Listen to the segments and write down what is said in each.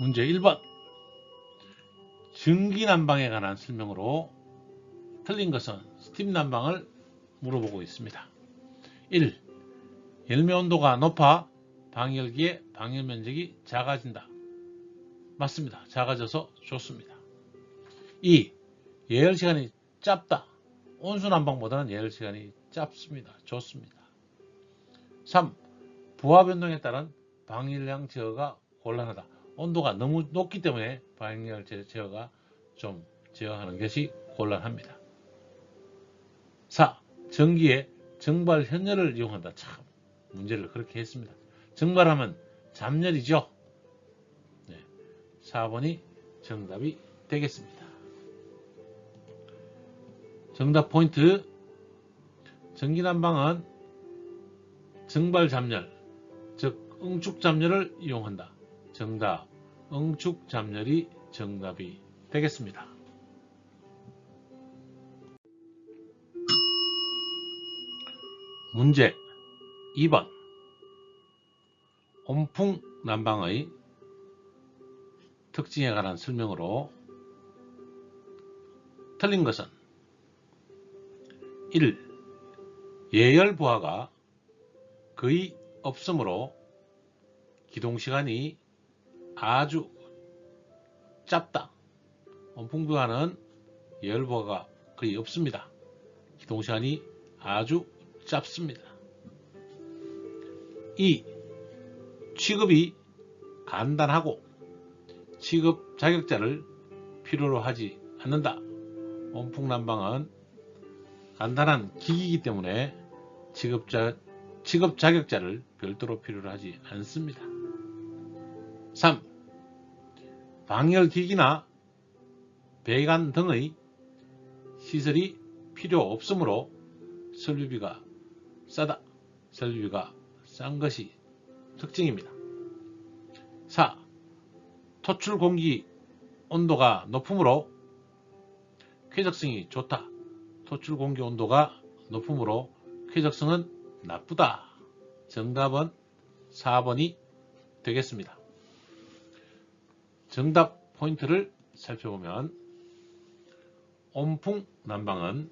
문제 1번. 전기난방에 관한 설명으로 틀린 것은 스팀 난방을 물어보고 있습니다. 1. 열매 온도가 높아 방열기의 방열 면적이 작아진다. 맞습니다. 작아져서 좋습니다. 2. 예열 시간이 짧다. 온수 난방보다는 예열 시간이 짧습니다. 좋습니다. 3. 부하 변동에 따른 방열량 제어가 곤란하다. 온도가 너무 높기 때문에 방열 제어가 좀 제어하는 것이 곤란합니다. 4. 전기에 정발 현열을 이용한다. 참 문제를 그렇게 했습니다. 정발하면 잠열이죠. 네, 4번이 정답이 되겠습니다. 정답 포인트. 전기난방은 정발 잠열, 즉 응축 잠열을 이용한다. 정답, 응축 잠열이 정답이 되겠습니다. 문제 2번. 온풍 난방의 특징에 관한 설명으로 틀린 것은 1. 예열 부하가 거의 없으므로 기동시간이 아주 짧다. 온풍 부하는 예열 부하가 거의 없습니다. 기동시간이 아주 짧습니다. 2. 취급이 간단하고 취급 자격자를 필요로 하지 않는다. 온풍 난방은 간단한 기기이기 때문에 취급 자격자를 별도로 필요로 하지 않습니다. 3. 방열기기나 배관 등의 시설이 필요 없으므로 설비비가 싸다. 설비비가 싼 것이 특징입니다. 4. 토출 공기 온도가 높으므로 쾌적성이 좋다. 토출 공기 온도가 높으므로 쾌적성은 나쁘다. 정답은 4번이 되겠습니다. 정답 포인트를 살펴보면 온풍 난방은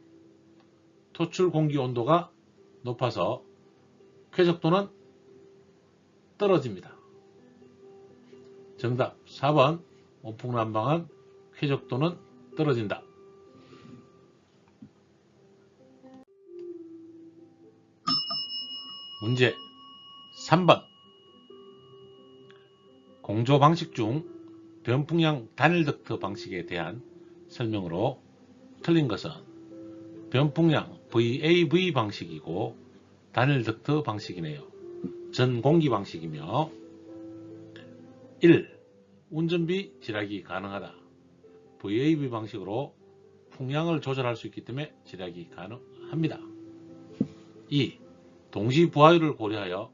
토출 공기 온도가 높아서 쾌적도는 떨어집니다. 정답 4번. 온풍 난방은 쾌적도는 떨어진다. 문제 3번. 공조 방식 중 변풍량 단일 덕트 방식에 대한 설명으로 틀린 것은 변풍량 VAV 방식이고 단일 덕트 방식이네요. 전공기 방식이며 1. 운전비 지략이 가능하다. VAV 방식으로 풍량을 조절할 수 있기 때문에 지략이 가능합니다. 2. 동시 부하율을 고려하여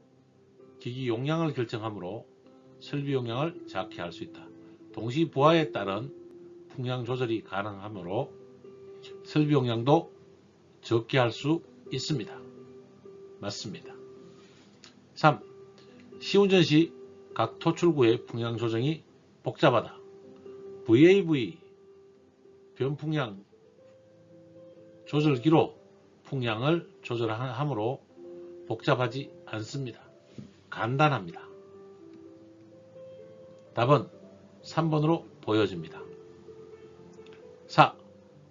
기기 용량을 결정하므로 설비 용량을 작게 할 수 있다. 동시 부하에 따른 풍량 조절이 가능하므로 설비 용량도 적게 할 수 있습니다. 맞습니다. 3. 시운전 시 각 토출구의 풍량 조정이 복잡하다. VAV 변풍량 조절기로 풍량을 조절하므로 복잡하지 않습니다. 간단합니다. 답은 3번으로 보여집니다. 4.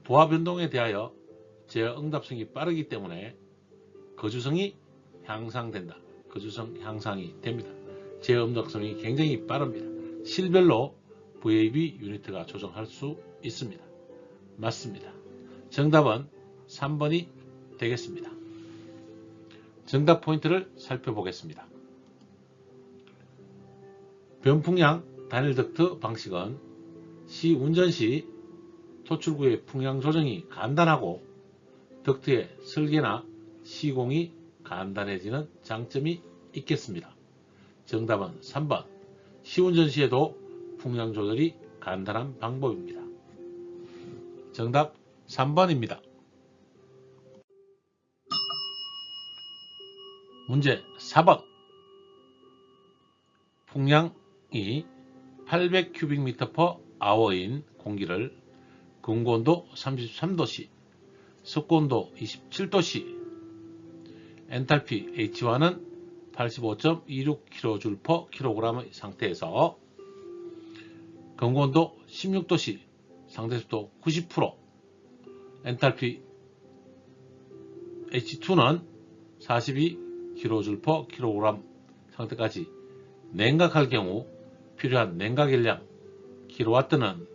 부하 변동에 대하여 제어 응답성이 빠르기 때문에 거주성이 향상된다. 거주성 향상이 됩니다. 제어 응답성이 굉장히 빠릅니다. 실별로 VAV 유니트가 조정할 수 있습니다. 맞습니다. 정답은 3번이 되겠습니다. 정답 포인트를 살펴보겠습니다. 변풍량 단일 덕트 방식은 시운전 시 토출구의 풍량 조정이 간단하고 덕트의 설계나 시공이 간단해지는 장점이 있겠습니다. 정답은 3번. 시운전 시에도 풍량 조절이 간단한 방법입니다. 정답 3번입니다. 문제 4번. 풍량이 800 큐빅미터 퍼 아워인 공기를 근고온도 33도씨, 습고온도 27도씨, 엔탈피 H1은 85.26kJ per kg의 상태에서 근고온도 16도씨, 상대습도 90%, 엔탈피 H2는 42kJ per kg 상태까지 냉각할 경우 필요한 냉각열량 kW는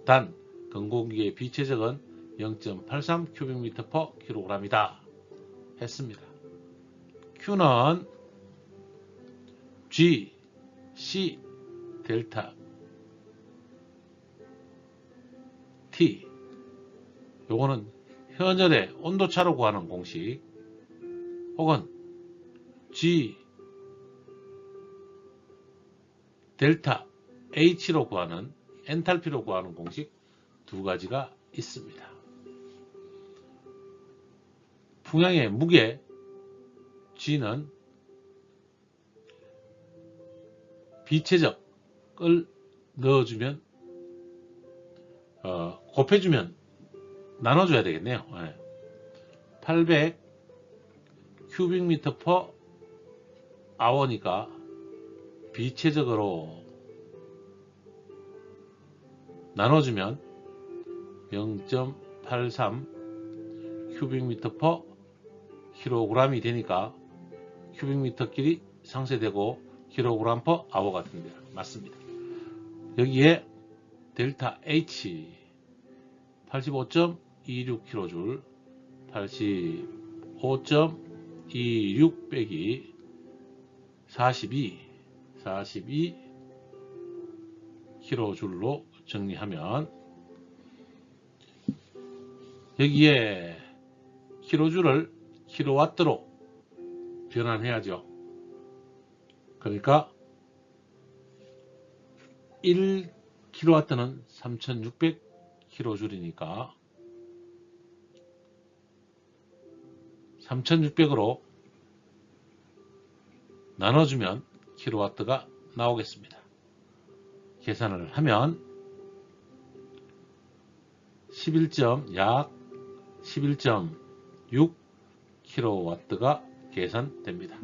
단 근공기의 비최적은 0.83 큐빅미터 퍼 kg이다 했습니다. Q는 G, C, 델타, T. 요거는 현열의 온도차로 구하는 공식, 혹은 G, 델타, H로 구하는 엔탈피로 구하는 공식 두 가지가 있습니다. 풍향의 무게 G는 비최적을 넣어주면 곱해주면 나눠줘야 되겠네요. 800 큐빅미터 퍼 아워니까 비최적으로 나눠주면 0.83 큐빅미터 퍼 kg이 되니까 큐빅미터끼리 상쇄되고 kg 퍼 아워가 됩니다. 맞습니다. 여기에 델타 H 85.26kJ, 85.26 빼기 42kJ로 정리하면 여기에 kJ를 킬로와트로 변환해야죠. 그러니까 1kW는 3600kJ니까 3600으로 나눠주면 킬로와트가 나오겠습니다. 계산을 하면 약 11.6kW가 계산됩니다.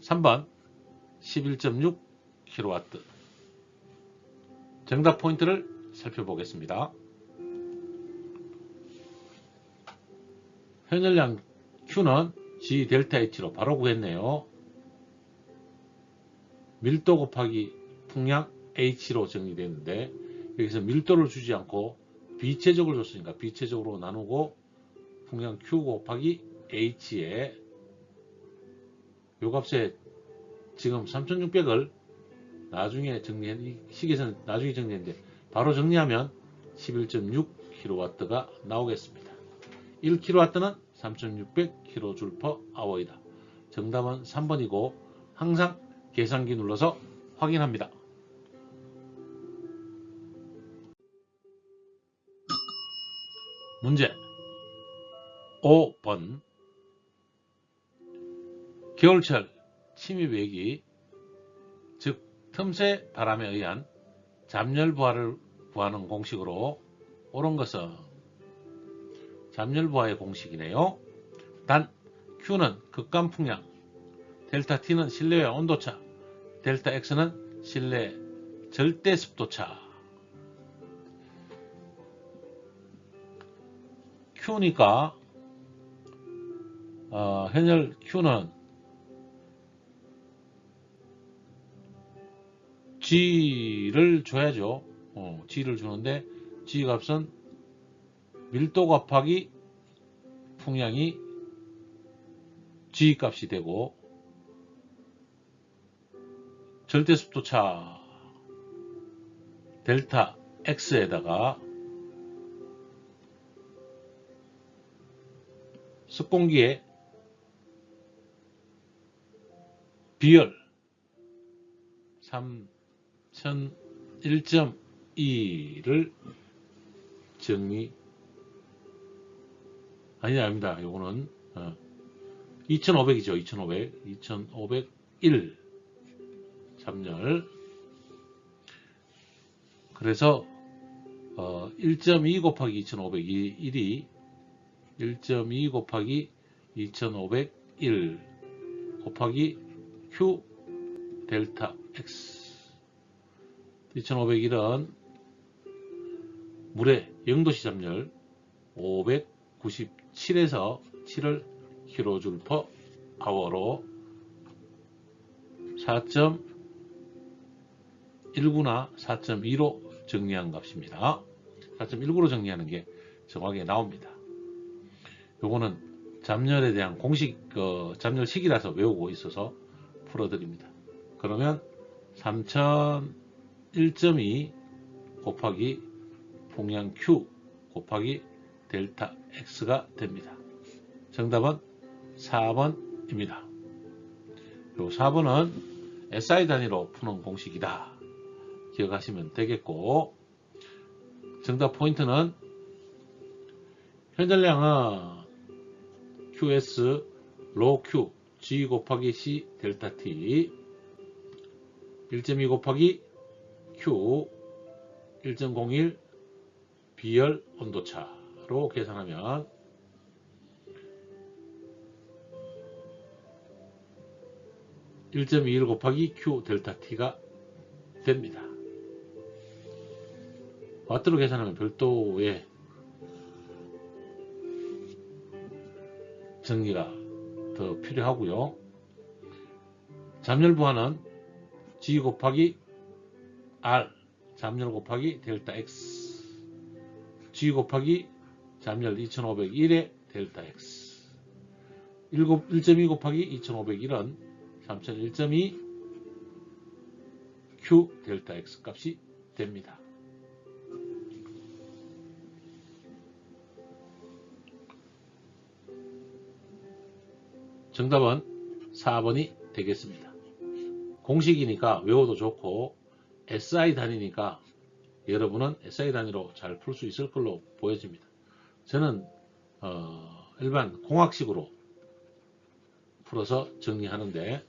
3번 11.6kW. 정답 포인트를 살펴보겠습니다. 현열량 Q는 G 델타 H로 바로 구했네요. 밀도 곱하기 풍량 H로 정리되는데 여기서 밀도를 주지 않고 비체적으로 줬으니까 비체적으로 나누고 풍량 Q 곱하기 H에 요 값에 지금 3600을 나중에 정리한 이 식에서는 나중에 정리했는데 바로 정리하면 11.6kW가 나오겠습니다. 1kW는 3600kJ/h이다. 정답은 3번이고 항상 계산기 눌러서 확인합니다. 문제 5번 겨울철 침입외기 즉 틈새 바람에 의한 잠열 부하를 구하는 공식으로 옳은 것은 잠열 부하의 공식이네요. 단 Q는 극감 풍량, 델타 T는 실내외 온도차, 델타 X는 실내 절대 습도차. Q니까 현열 Q는 G를 줘야죠. G를 주는데 G 값은 밀도 곱하기 풍량이 G 값이 되고 절대습도차 델타 X에다가 습공기의 비열 3001.2를 정리 아닙니다. 요거는 2500이죠. 2501 잠열 그래서 1.2 곱하기 2501이 1.2 곱하기 2501 곱하기 Q 델타 X. 2501은 물의 0도씨 잠열 597에서 7을 kJ per hour로 4.19나 4.2로 정리한 값입니다. 4.19로 정리하는 게 정확하게 나옵니다. 요거는 잠열에 대한 공식 잠열식이라서 외우고 있어서 풀어드립니다. 그러면 3001.2 곱하기 풍량 Q 곱하기 델타 X가 됩니다. 정답은 4번입니다. 요 4번은 SI 단위로 푸는 공식이다. 기억하시면 되겠고, 정답 포인트는 현전량은 QS 로 Q G 곱하기 C 델타 T 1.2 곱하기 Q 1.01 비열 온도차로 계산하면 1.21 곱하기 Q 델타 T가 됩니다. 와트로 계산하면 별도의 정리가 더 필요하고요. 잠열 부하는 G 곱하기 R 잠열 곱하기 델타 X G 곱하기 잠열 2501의 델타 X 1.2 곱하기 2501은 3001.2 Q 델타 X 값이 됩니다. 정답은 4번이 되겠습니다. 공식이니까 외워도 좋고 SI 단위니까 여러분은 SI 단위로 잘 풀 수 있을 걸로 보여집니다. 저는 일반 공학식으로 풀어서 정리하는데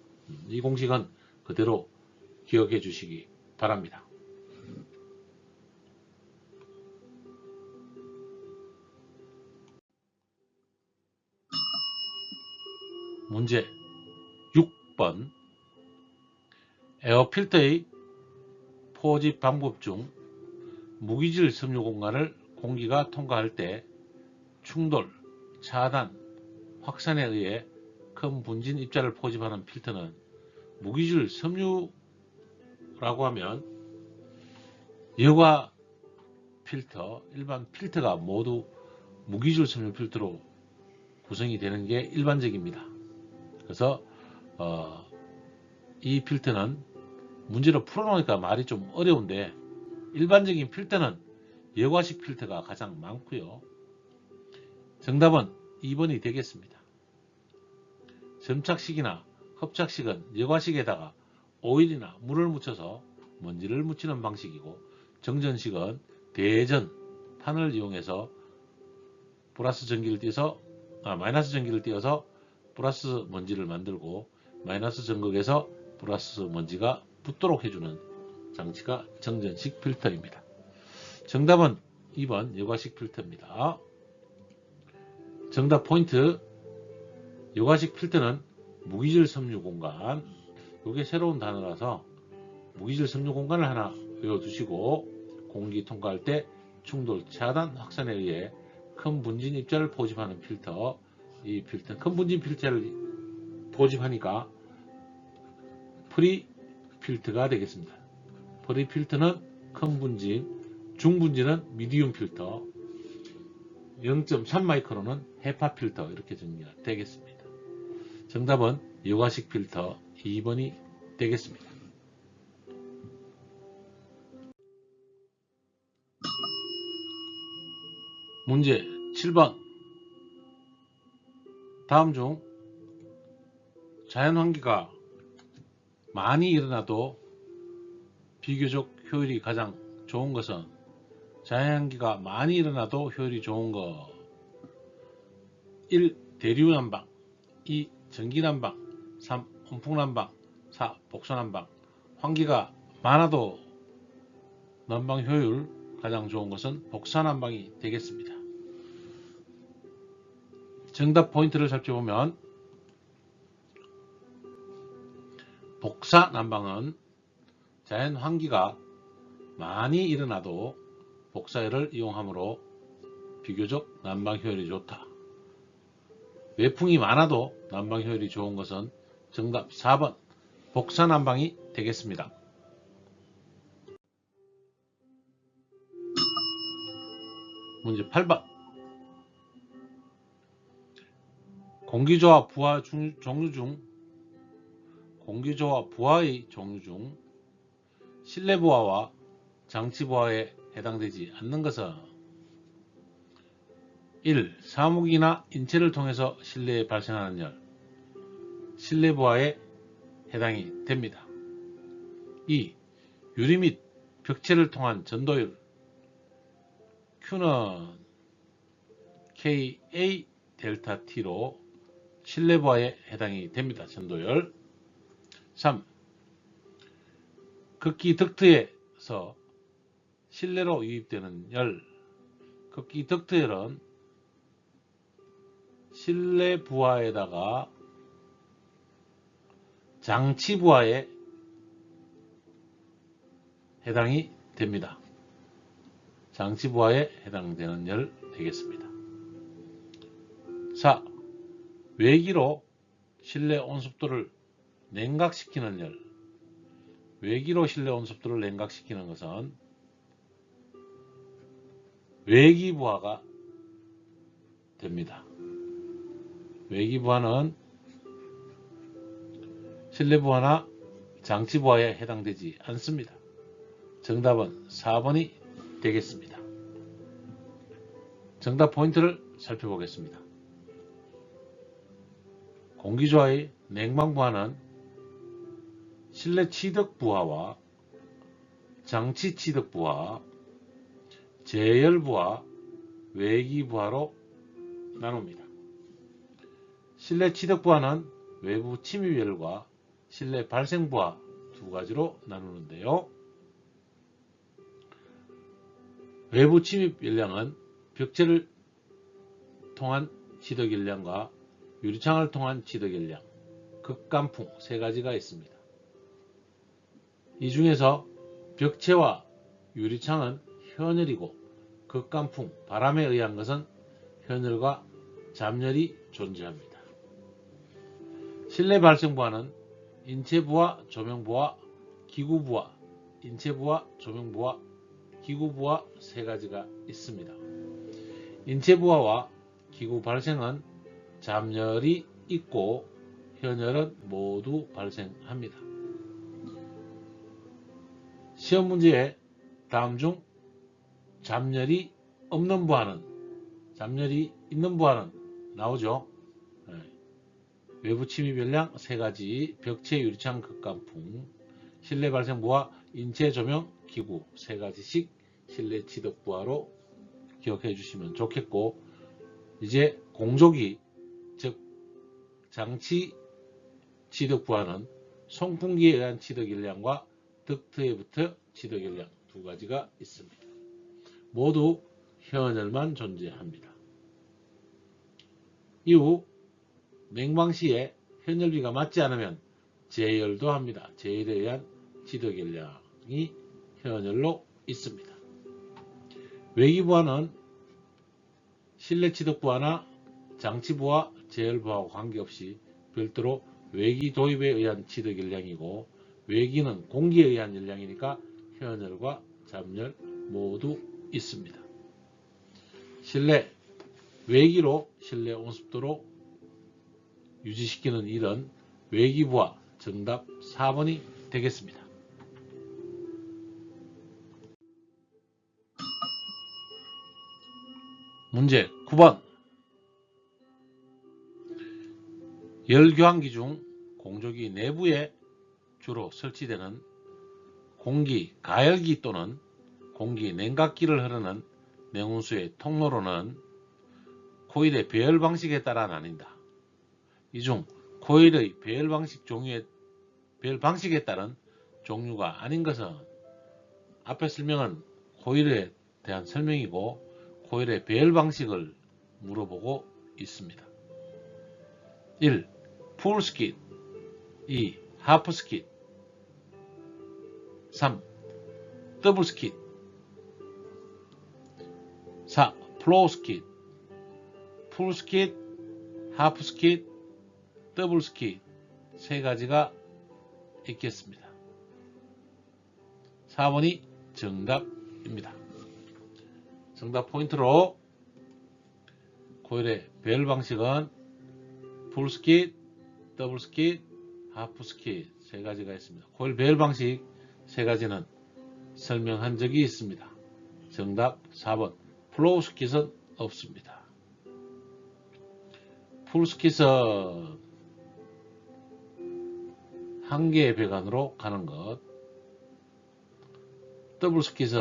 이 공식은 그대로 기억해 주시기 바랍니다. 문제 6번 에어필터의 포집 방법 중 무기질 섬유 공간을 공기가 통과할 때 충돌, 차단, 확산에 의해 큰 분진 입자를 포집하는 필터는 무기질 섬유라고 하면 여과 필터, 일반 필터가 모두 무기질 섬유 필터로 구성이 되는 게 일반적입니다. 그래서 이 필터는 문제로 풀어놓으니까 말이 좀 어려운데 일반적인 필터는 여과식 필터가 가장 많고요. 정답은 2번이 되겠습니다. 점착식이나 흡착식은 여과식에다가 오일이나 물을 묻혀서 먼지를 묻히는 방식이고, 정전식은 대전 판을 이용해서 마이너스 전기를 띄어서 플러스 먼지를 만들고 마이너스 전극에서 플러스 먼지가 붙도록 해주는 장치가 정전식 필터입니다. 정답은 2번 여과식 필터입니다. 정답 포인트, 여과식 필터는 무기질 섬유 공간, 이게 새로운 단어라서 무기질 섬유 공간을 하나 외워두시고 공기 통과할 때 충돌, 차단, 확산에 의해 큰 분진 입자를 포집하는 필터, 이 필터, 큰 분진 필터를 포집하니까 프리 필터가 되겠습니다. 프리 필터는 큰 분진, 중분진은 미디움 필터, 0.3 마이크론은 헤파 필터, 이렇게 정리가 되겠습니다. 정답은 여과식 필터 2번이 되겠습니다. 문제 7번. 다음 중 자연환기가 많이 일어나도 비교적 효율이 가장 좋은 것은, 자연환기가 많이 일어나도 효율이 좋은 것: 1. 대류난방, 2. 전기난방, 3. 온풍난방, 4. 복소난방. 환기가 많아도 난방 효율 가장 좋은 것은 복사 난방이 되겠습니다. 정답 포인트를 살펴보면 복사 난방은 자연 환기가 많이 일어나도 복사열을 이용하므로 비교적 난방 효율이 좋다. 외풍이 많아도 난방 효율이 좋은 것은 정답 4번 복사 난방이 되겠습니다. 문제 8번 공기저하 부하 종류 중 공기저하 부하의 종류 중 실내 부하와 장치 부하에 해당되지 않는 것은 1. 사무기나 인체를 통해서 실내에 발생하는 열 실내 부하에 해당이 됩니다. 2. 유리 및 벽체를 통한 전도율 Q는 KA 델타 T로 실내 부하에 해당이 됩니다. 전도열. 3. 극기 덕트에서 실내로 유입되는 열 극기 덕트열은 실내 부하에다가 장치 부하에 해당이 됩니다. 장치 부하에 해당되는 열 되겠습니다. 4. 외기로 실내 온습도를 냉각시키는 열 외기로 실내 온습도를 냉각시키는 것은 외기 부하가 됩니다. 외기 부하는 실내 부하나 장치 부하에 해당되지 않습니다. 정답은 4번이 되겠습니다. 정답 포인트를 살펴보겠습니다. 공기저하의 냉방 부하는 실내 취득 부하와 장치 취득 부하, 제열 부하, 외기 부하로 나눕니다. 실내 취득 부하는 외부 침입열과 실내 발생 부하 두 가지로 나누는데요. 외부 침입 열량은 벽체를 통한 취득 열량과 유리창을 통한 취득 열량, 극간풍 세 가지가 있습니다. 이 중에서 벽체와 유리창은 현열이고 극간풍, 바람에 의한 것은 현열과 잡열이 존재합니다. 실내 발생 부하는 인체부하, 조명부하, 기구부하, 인체부하, 조명부하, 기구부하 세 가지가 있습니다. 인체부하와 기구 발생은 잡열이 있고 현열은 모두 발생합니다. 시험 문제에 다음 중 잡열이 없는 부하는 잡열이 있는 부하는 나오죠. 외부 침입 열량 세 가지, 벽체 유리창 극간풍, 실내 발생 부하, 인체 조명 기구 세 가지씩 실내 취득 부하로 기억해 주시면 좋겠고, 이제 공조기 즉 장치 취득 부하는 송풍기에 의한 취득 열량과 덕트에부터 취득 열량 두 가지가 있습니다. 모두 현열만 존재합니다. 이후 냉방 시에 현열비가 맞지 않으면 제열도 합니다. 제열에 의한 취득 열량이 현열로 있습니다. 외기부하는 실내 취득 부하나 장치 부하, 제열 부하와 관계없이 별도로 외기 도입에 의한 취득 열량이고, 외기는 공기에 의한 열량이니까 현열과 잡열 모두 있습니다. 실내 외기로 실내 온습도로 유지시키는 일은 외기부하, 정답 4번이 되겠습니다. 문제 9번 열교환기 중 공조기 내부에 주로 설치되는 공기 가열기 또는 공기 냉각기를 흐르는 냉온수의 통로로는 코일의 배열 방식에 따라 나뉜다. 이 중 코일의 배열 방식에 따른 종류가 아닌 것은 앞에 설명은 코일에 대한 설명이고 코일의 배열 방식을 물어보고 있습니다. 1. 풀 스킷 2. 하프 스킷 3. 더블 스킷 4. 플로우 스킷 풀 스킷, 하프 스킷, 더블 스킷 세 가지가 있겠습니다. 4번이 정답입니다. 정답 포인트로 코일의 배열 방식은 풀 스킷, 더블 스킷, 하프 스킷 세 가지가 있습니다. 코일 배열 방식 세 가지는 설명한 적이 있습니다. 정답 4번 플로우 스킷은 없습니다. 풀 스킷은 한 개의 배관으로 가는 것, 더블 스킷은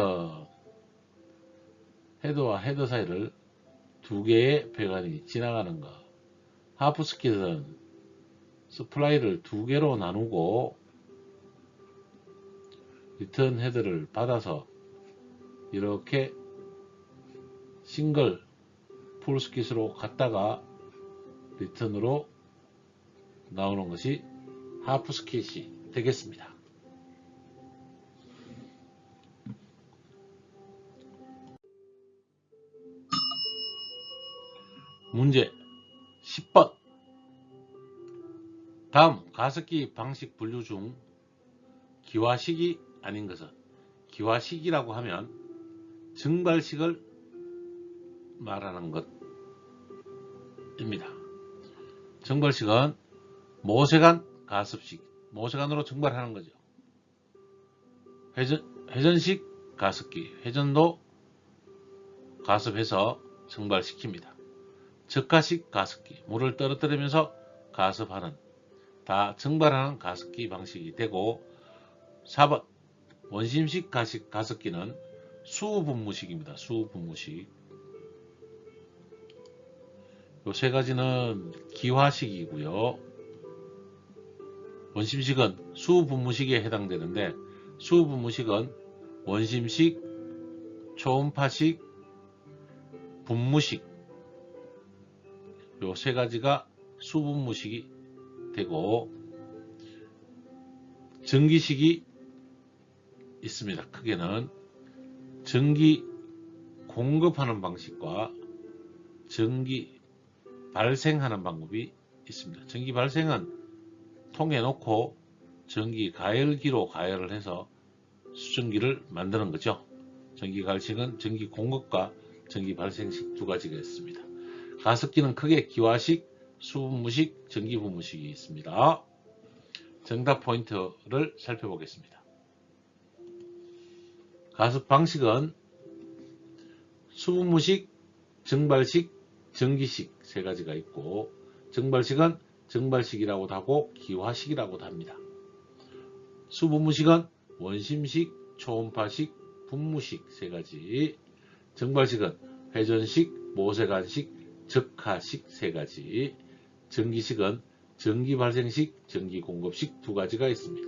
헤드와 헤드 사이를 두 개의 배관이 지나가는 것, 하프 스킷은 스플라이를 두 개로 나누고 리턴 헤드를 받아서 이렇게 싱글 풀 스킷으로 갔다가 리턴으로 나오는 것이 하프 스킷이 되겠습니다. 문제 10번. 다음 가습기 방식 분류 중 기화식이 아닌 것은? 기화식이라고 하면 증발식을 말하는 것입니다. 증발식은 모세관 가습식, 모세관으로 증발하는 거죠. 회전식 가습기, 회전도 가습해서 증발시킵니다. 적화식 가습기, 물을 떨어뜨리면서 가습하는, 다 증발하는 가습기 방식이 되고, 4번 원심식 가습기는 수분무식입니다. 수분무식. 요 세 가지는 기화식이고요. 원심식은 수분무식에 해당되는데, 수분무식은 원심식, 초음파식, 분무식 요 세 가지가 수분무식이 되고, 전기식이 있습니다. 크게는 전기 공급하는 방식과 전기 발생하는 방법이 있습니다. 전기 발생은 통에 놓고 전기 가열기로 가열을 해서 수증기를 만드는 거죠. 전기 가열식은 전기 공급과 전기 발생식 두 가지가 있습니다. 가습기는 크게 기화식, 수분무식, 전기분무식이 있습니다. 정답 포인트를 살펴보겠습니다. 가습 방식은 수분무식, 증발식, 전기식 세 가지가 있고, 증발식은 증발식이라고도 하고 기화식이라고도 합니다. 수분무식은 원심식, 초음파식, 분무식 세 가지, 증발식은 회전식, 모세관식, 적화식 세 가지, 전기식은 전기 발생식, 전기 공급식 두 가지가 있습니다.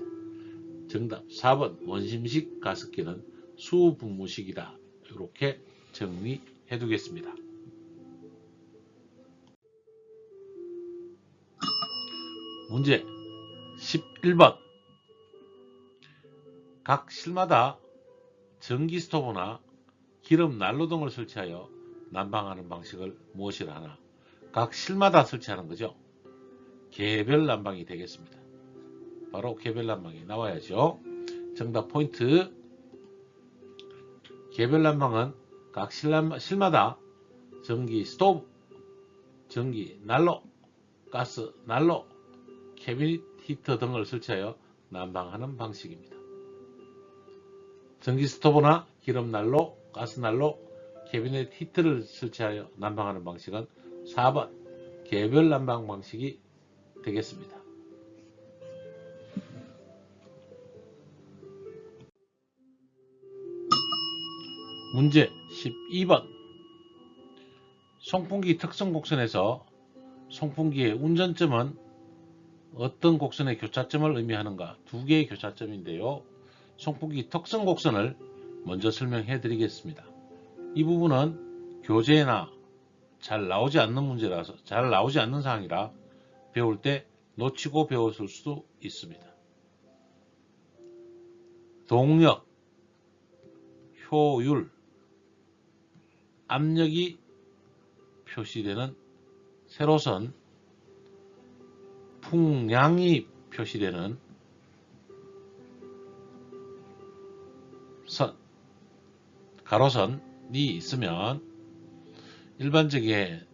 정답 4번 원심식 가습기는 수분무식이다. 이렇게 정리해 두겠습니다. 문제 11번. 각 실마다 전기 스토브나 기름 난로 등을 설치하여 난방하는 방식을 무엇이라 하나? 각 실마다 설치하는 거죠. 개별 난방이 되겠습니다. 바로 개별 난방이 나와야죠. 정답 포인트. 개별 난방은 각 실마다 전기 스토브, 전기 난로, 가스 난로, 캐비닛 히터 등을 설치하여 난방하는 방식입니다. 전기 스토브나 기름 난로, 가스 난로, 캐비닛 히터를 설치하여 난방하는 방식은 4번 개별 난방 방식이 되겠습니다. 문제 12번. 송풍기 특성 곡선에서 송풍기의 운전점은 어떤 곡선의 교차점을 의미하는가? 두 개의 교차점인데요. 송풍기 특성 곡선을 먼저 설명해 드리겠습니다. 이 부분은 교재나 잘 나오지 않는 문제라서, 잘 나오지 않는 사항이라 배울 때 놓치고 배웠을 수도 있습니다. 동력, 효율, 압력이 표시되는 세로선, 풍량이 표시되는 선, 가로선이 있으면 일반적인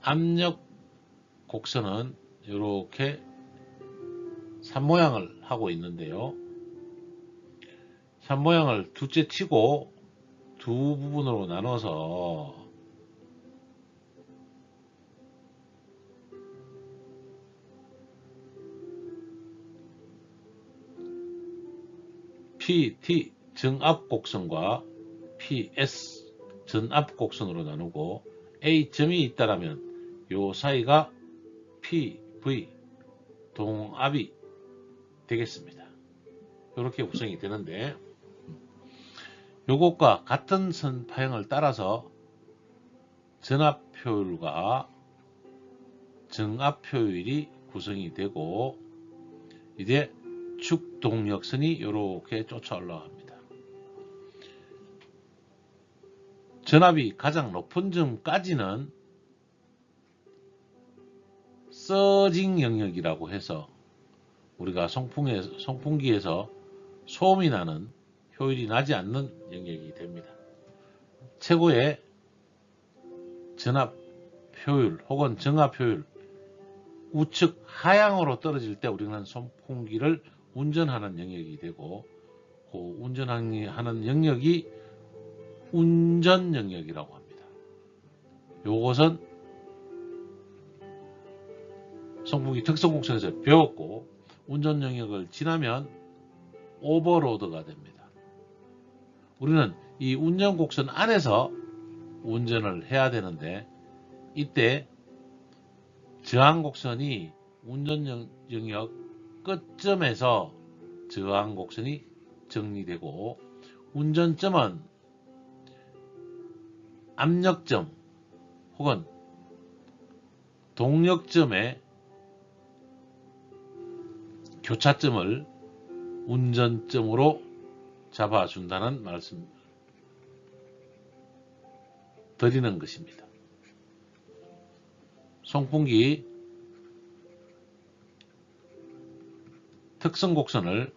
압력 곡선은 이렇게 산 모양을 하고 있는데요. 산 모양을 둘째 치고 두 부분으로 나눠서 PT 정압 곡선과 PS 전압 곡선으로 나누고 A점이 있다라면 요 사이가 PV 동압이 되겠습니다. 이렇게 구성이 되는데, 요것과 같은 선 파형을 따라서 전압 효율과 정압 효율이 구성이 되고, 이제 축 동력선이 이렇게 쫓아 올라갑니다. 전압이 가장 높은 점까지는 서징 영역이라고 해서 우리가 송풍기에서 소음이 나는, 효율이 나지 않는 영역이 됩니다. 최고의 전압 효율 혹은 정압 효율, 우측 하향으로 떨어질 때 우리는 송풍기를 운전하는 영역이 되고, 그 운전하는 영역이 운전 영역이라고 합니다. 요것은 송풍기 특성곡선에서 배웠고, 운전 영역을 지나면 오버로드가 됩니다. 우리는 이 운전 곡선 안에서 운전을 해야 되는데, 이때 저항 곡선이 운전 영역 끝점에서 저항 곡선이 정리되고, 운전점은 압력점 혹은 동력점의 교차점을 운전점으로 잡아준다는 말씀 드리는 것입니다. 송풍기 특성곡선을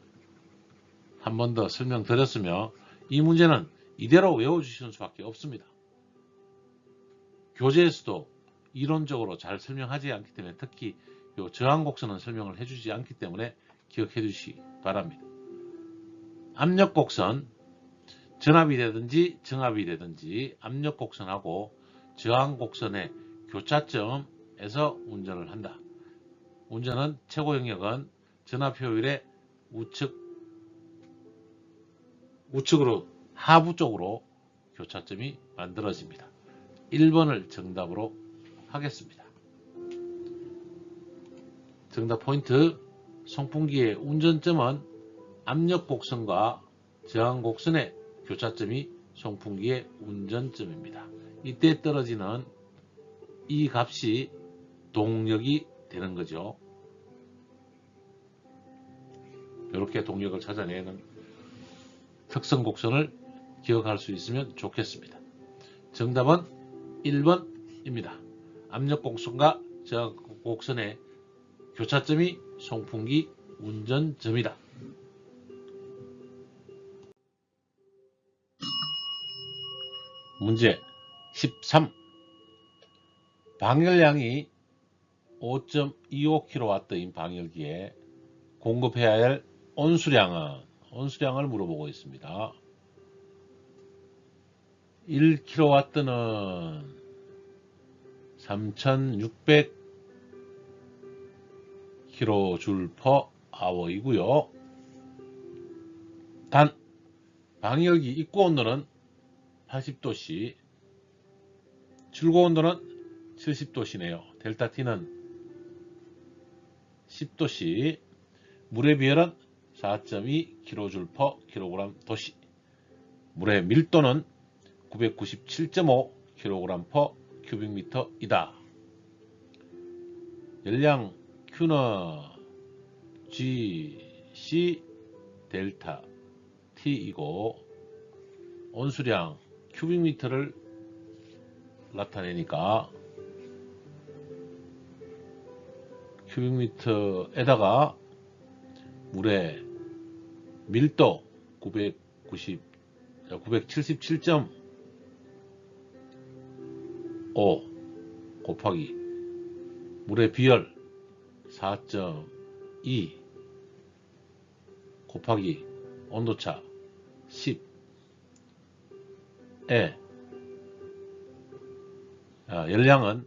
한 번 더 설명드렸으며, 이 문제는 이대로 외워주시는 수밖에 없습니다. 교재에서도 이론적으로 잘 설명하지 않기 때문에, 특히 이 저항곡선은 설명을 해주지 않기 때문에 기억해 주시기 바랍니다. 압력곡선, 전압이 되든지 정압이 되든지 압력곡선하고 저항곡선의 교차점에서 운전을 한다. 운전은 최고 영역은 전압 효율의 우측으로 하부 쪽으로 교차점이 만들어집니다. 1번을 정답으로 하겠습니다. 정답 포인트, 송풍기의 운전점은 압력곡선과 저항곡선의 교차점이 송풍기의 운전점입니다. 이때 떨어지는 이 값이 동력이 되는 거죠. 이렇게 동력을 찾아내는 특성곡선을 기억할 수 있으면 좋겠습니다. 정답은 1번입니다. 압력곡선과 저항곡선의 교차점이 송풍기 운전점이다. 문제 13. 방열량이 5.25kW인 방열기에 공급해야 할 온수량을 물어보고 있습니다. 1kW는 3600kJ/h이고요. 단 방열기 입고 온도는 80도씨, 출고 온도는 70도씨네요. 델타 T는 10도씨, 물의 비율은 4.2kJ/kg 도씨. 물의 밀도는 997.5kg/큐빅미터이다. 열량 Q는 Gc 델타 T이고 온수량 큐빅미터를 나타내니까 큐빅미터에다가 물의 밀도 977.5 곱하기 물의 비열 4.2 곱하기 온도차 10에 열량은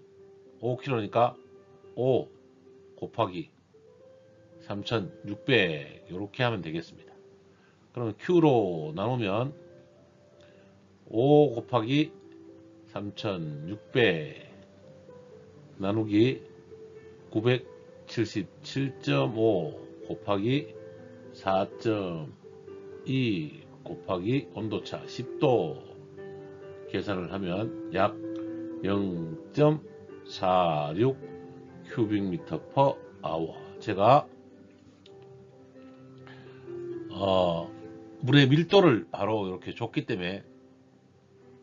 5kg니까 5 곱하기 3600 이렇게 하면 되겠습니다. 그러면 Q로 나누면 5 곱하기 3600 나누기 977.5 곱하기 4.2 곱하기 온도차 10도 계산을 하면 약 0.46 큐빅미터 퍼 아워. 제가 물의 밀도를 바로 이렇게 줬기 때문에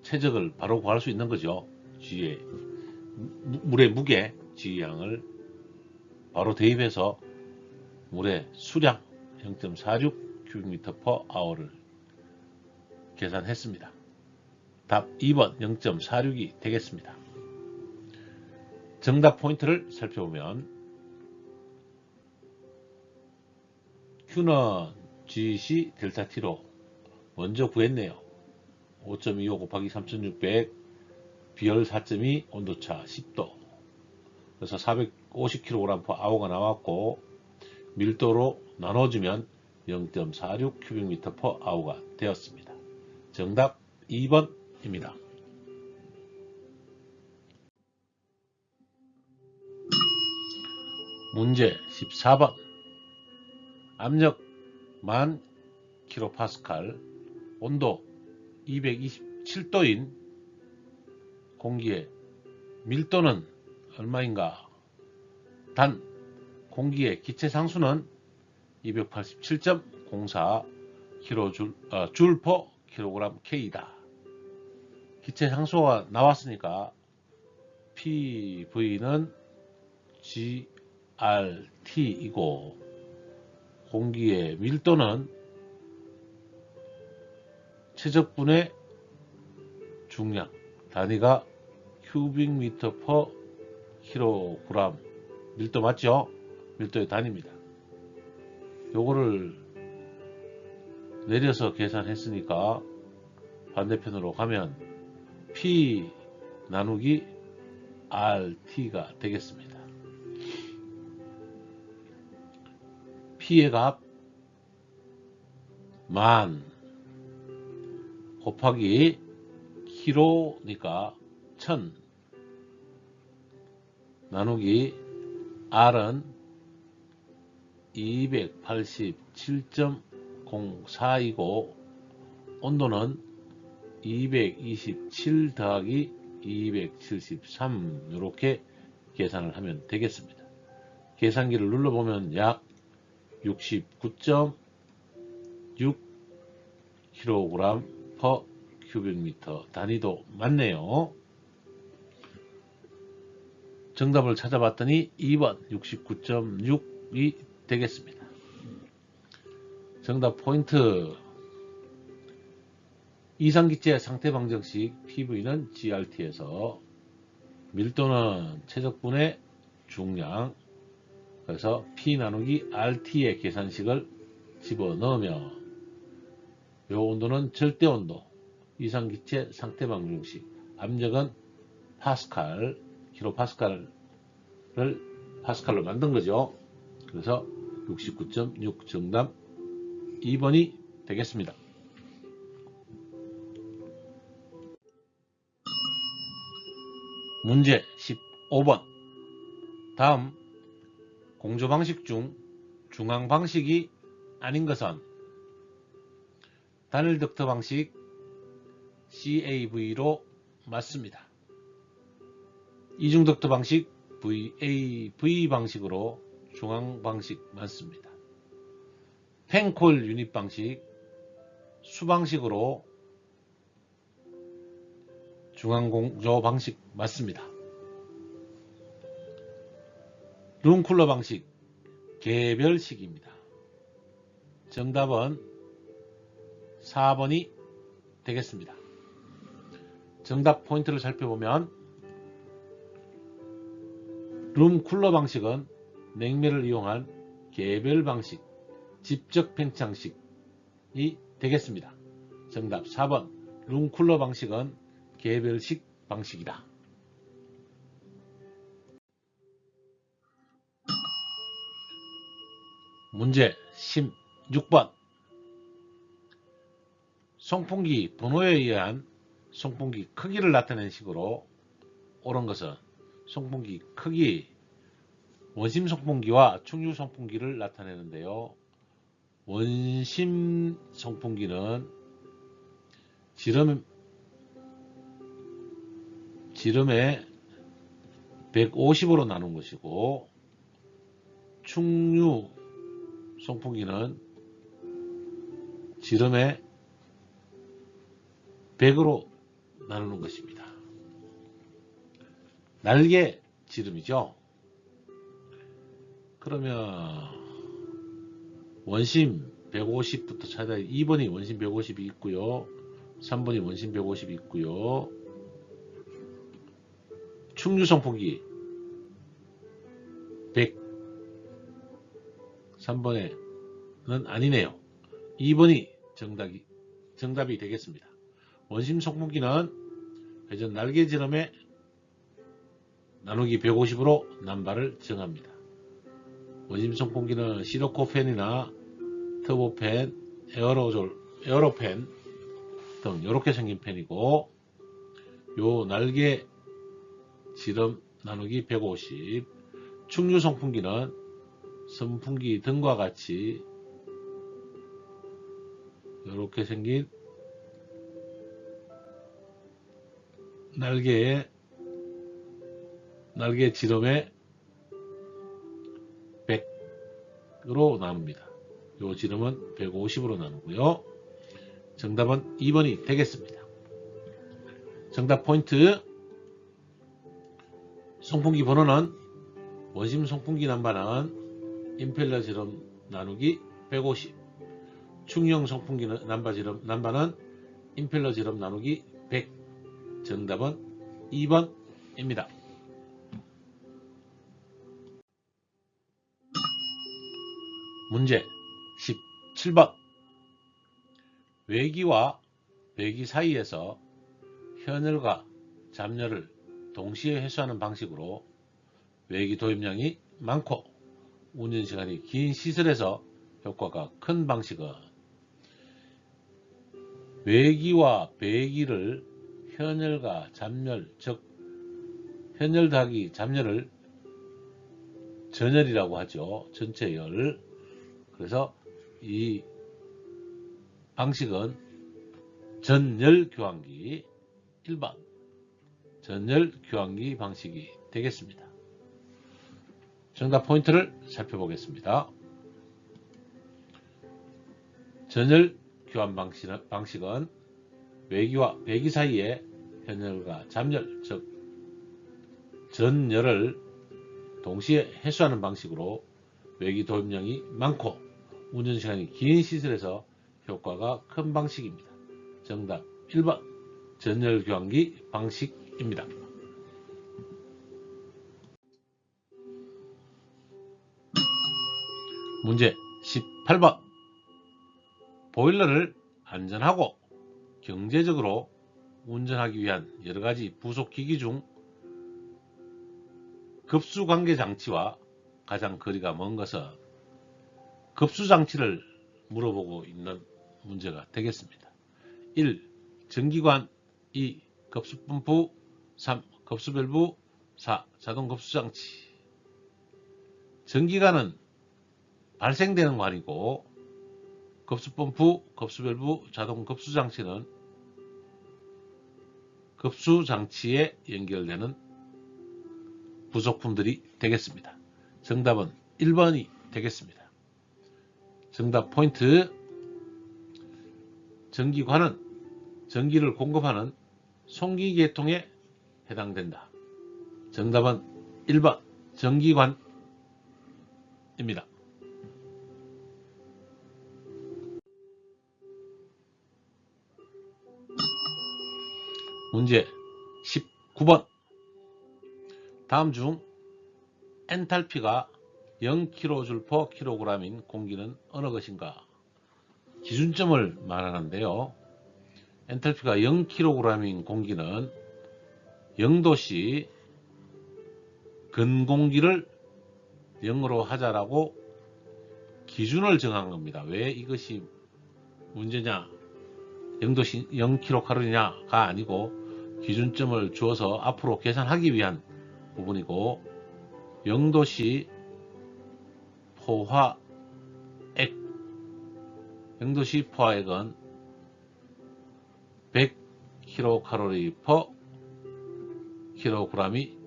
최적을 바로 구할 수 있는 거죠. G의 물의 무게 G양을 바로 대입해서 물의 수량 0.46 큐빅미터 퍼 아워를 계산했습니다. 답 2번 0.46이 되겠습니다. 정답 포인트를 살펴보면 Q는 Gc 델타 T로 먼저 구했네요. 5.25 곱하기 3600 비열 4.2 온도차 10도 그래서 450kg/h가 나왔고 밀도로 나눠주면 0.46 큐빅미터 퍼 아워가 되었습니다. 정답 2번입니다. 문제 14번 압력 1000kPa 온도 227도인 공기의 밀도는 얼마인가? 단 공기의 기체 상수는 287.04 J/kgK이다. 기체 상수가 나왔으니까 PV는 GRT이고 공기의 밀도는 최적분의 중량 단위가 큐빅미터 퍼 킬로그램 밀도 맞죠? 밀도의 단위입니다. 요거를 내려서 계산했으니까 반대편으로 가면 P 나누기 RT가 되겠습니다. P의 값 10,000 곱하기 키로니까 1000 나누기 R은 287.04이고 온도는 227 더하기 273 이렇게 계산을 하면 되겠습니다. 계산기를 눌러보면 약 69.6 kg per 큐빅미터 단위도 맞네요. 정답을 찾아봤더니 2번 69.6이 되겠습니다. 정답 포인트 이상기체 상태방정식 PV는 GRT에서 밀도는 최적분의 중량 그래서 P 나누기 RT의 계산식을 집어넣으면 요 온도는 절대온도 이상기체 상태방정식 압력은 파스칼 킬로파스칼을 파스칼로 만든 거죠. 그래서 69.6 정답 2번이 되겠습니다. 문제 15번 다음 공조방식 중 중앙방식이 아닌 것은 단일 덕터 방식, CAV로 맞습니다. 이중덕트 방식 VAV 방식으로 중앙 방식 맞습니다. 펜콜 유닛 방식 수방식으로 중앙 공조 방식 맞습니다. 룸쿨러 방식 개별식입니다. 정답은 4번이 되겠습니다. 정답 포인트를 살펴보면 룸쿨러 방식은 냉매를 이용한 개별 방식, 직접 팽창식이 되겠습니다. 정답 4번 룸쿨러 방식은 개별식 방식이다. 문제 16번 송풍기 번호에 의한 송풍기 크기를 나타내는 식으로 옳은 것은 송풍기 크기, 원심 송풍기와 충유 송풍기를 나타내는데요. 원심 송풍기는 지름에 150으로 나눈 것이고, 충유 송풍기는 지름에 100으로 나누는 것입니다. 날개 지름이죠. 그러면 원심 150부터 찾아야 2번이 원심 150이 있고요. 3번이 원심 150이 있고요. 충유 송풍기 100 3번에는 아니네요. 2번이 정답이 되겠습니다. 원심 송풍기는 회전 날개 지름에 나누기 150으로 남바를 정합니다. 원심 송풍기는 시로코펜이나 터보펜, 에어로펜 등 이렇게 생긴 펜이고, 요 날개 지름 나누기 150, 충유 송풍기는 선풍기 등과 같이 이렇게 생긴 날개 지름에 100으로 나눕니다. 요 지름은 150으로 나누고요. 정답은 2번이 되겠습니다. 정답 포인트. 송풍기 번호는 원심 송풍기 남바는 임펠러 지름 나누기 150, 충유형 송풍기 남바는 임펠러 지름 나누기 100. 정답은 2번입니다. 문제 17번 외기와 배기 사이에서 현열과 잡열을 동시에 해소하는 방식으로 외기 도입량이 많고 운전시간이 긴 시설에서 효과가 큰 방식은 외기와 배기를 현열과 잡열, 즉 현열 더하기 잡열을 전열이라고 하죠. 전체 열. 그래서 이 방식은 전열 교환기 1번 전열 교환기 방식이 되겠습니다. 정답 포인트를 살펴보겠습니다. 전열 교환 방식은 외기와 배기 사이에 현열과 잡열, 즉 전열을 동시에 해소하는 방식으로 외기 도입량이 많고 운전시간이 긴 시설에서 효과가 큰 방식입니다. 정답 1번 전열 교환기 방식입니다. 문제 18번 보일러를 안전하고 경제적으로 운전하기 위한 여러가지 부속기기 중 급수관계장치와 가장 거리가 먼 것은 급수장치를 물어보고 있는 문제가 되겠습니다. 1. 전기관 2. 급수펌프 3. 급수밸브 4. 자동급수장치. 전기관은 발생되는 관이고 급수펌프, 급수밸브, 자동급수장치는 급수 장치에 연결되는 부속품들이 되겠습니다. 정답은 1번이 되겠습니다. 정답 포인트. 전기관은 전기를 공급하는 송기계통에 해당된다. 정답은 1번 전기관입니다. 문제 19번. 다음 중 엔탈피가 0kJ/kg인 공기는 어느 것인가? 기준점을 말하는데요. 엔탈피가 0kg인 공기는 0도씨 근공기를 0으로 하자라고 기준을 정한 겁니다. 왜 이것이 문제냐? 0도씨 0kcal냐가 아니고 기준점을 주어서 앞으로 계산하기 위한 부분이고, 0도씨 포화액, 0도씨 포화액은 100kcal/kg이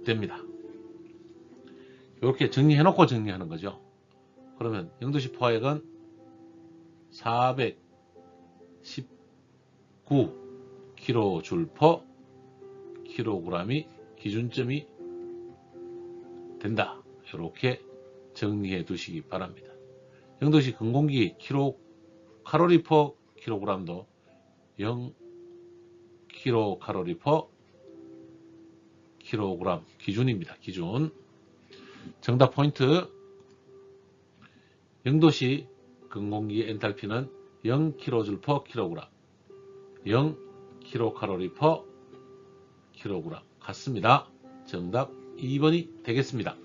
됩니다. 이렇게 정리해놓고 정리하는 거죠. 그러면 0도씨 포화액은 419kJ/kg이 기준점이 된다. 이렇게 정리해 두시기 바랍니다. 0도씨 근공기 kcal/kg도 0kcal/kg 기준입니다. 기준. 정답 포인트. 0도씨 근공기 엔탈피는 0kJ/kg, 0kcal/kg 같습니다. 정답 2번이 되겠습니다.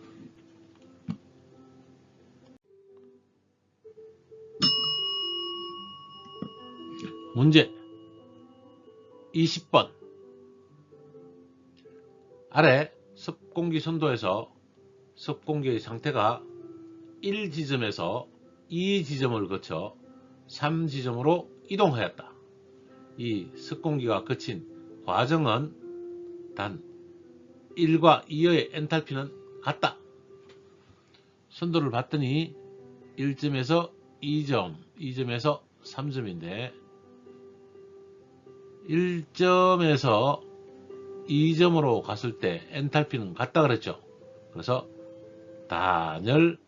문제 20번. 아래 습공기 선도에서 습공기의 상태가 1지점에서 2지점을 거쳐 3지점으로 이동하였다. 이 습공기가 거친 과정은 단 1과 2의 엔탈피는 같다. 선도를 봤더니 1점에서 2점, 2점에서 3점인데 1점에서 2점으로 갔을 때 엔탈피는 같다 그랬죠. 그래서 단열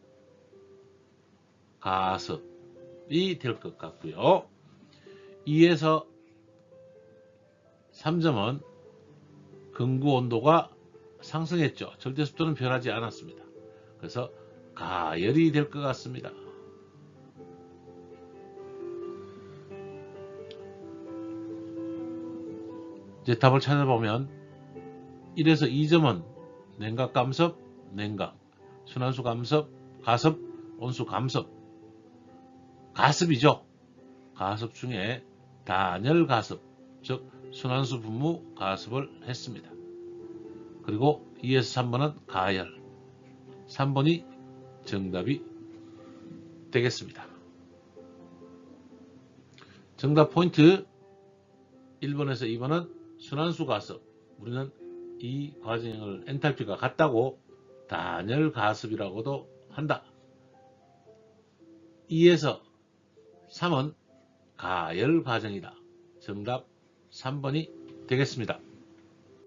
가습이 될 것 같고요. 2에서 3점은 근구 온도가 상승했죠. 절대 습도는 변하지 않았습니다. 그래서 가열이 될 것 같습니다. 이제 답을 찾아보면 1에서 2점은 냉각 감습, 냉각, 순환수 감습, 가습, 온수 감습, 가습이죠. 가습 중에 단열 가습, 즉 순환수 분무 가습을 했습니다. 그리고 2에서 3번은 가열, 3번이 정답이 되겠습니다. 정답 포인트. 1번에서 2번은 순환수 가습, 우리는 이 과정을 엔탈피가 같다고 단열 가습이라고도 한다. 2에서 3은 가열 과정이다. 정답 3번이 되겠습니다.